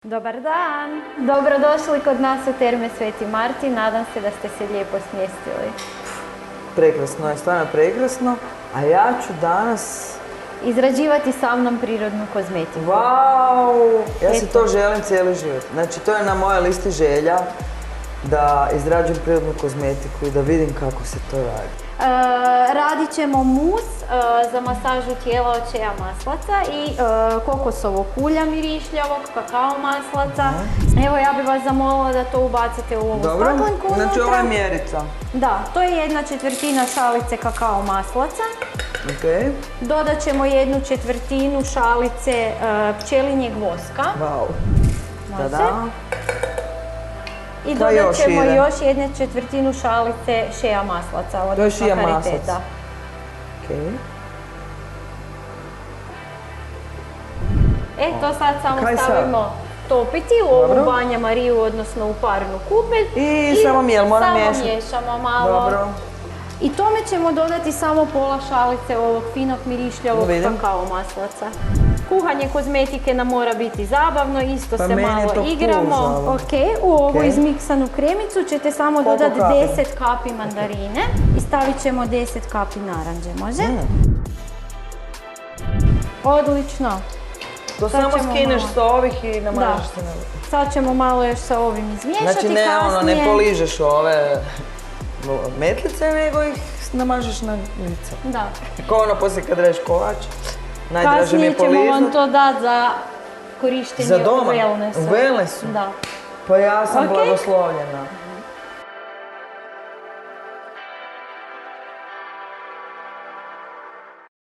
Dobar dan! Dobrodošli kod nas u Terme Sveti Martin. Nadam se da ste se lijepo smjestili. Prekrasno je, stvarno prekrasno. A ja ću danas... Izrađivati sa mnom prirodnu kozmetiku. Wow! Ja si to želim cijeli život. Znači, to je na mojoj listi želja da izrađujem prirodnu kozmetiku i da vidim kako se to radi. Radit ćemo mus za masažu tijela od šeja maslaca i kokosovog ulja mirišljavog, kakao maslaca. Evo, ja bih vas zamolila da to ubacite u ovu staklenku unutra. Znači ovo je mjerica. Da, to je 1/4 šalice kakao maslaca. Ok. Dodat ćemo 1/4 šalice pčelinjeg voska. Wow. Može. Tada. I dodat ćemo još 1/4 šalice šeja maslaca, odnosno kariteta. Okay. To sad samo stavimo topiti u ovu Banja Mariju, odnosno u parnu kupelj. I samo mijel, moram miješati. Samo miješamo malo. Dobro. I tome ćemo dodati samo pola šalice ovog finog mirišljavog kakao maslaca. Kuhanje kozmetike nam mora biti zabavno, isto se malo igramo. U ovu izmiksanu kremicu ćete samo dodati 10 kapi mandarine i stavit ćemo 10 kapi naranđe, može? Odlično. To samo skineš sa ovih i namažeš se na... Sad ćemo malo još sa ovim izmiješati kasnije. Znači ne poližeš ove metlice, nego ih namažeš na lice. Da. Kao ono poslije kad reš kolač. Najdraže mi je poližat. Kasnije ćemo vam to dati za korištenje u wellnessu. U wellnessu? Da. Pa ja sam blagoslovljena.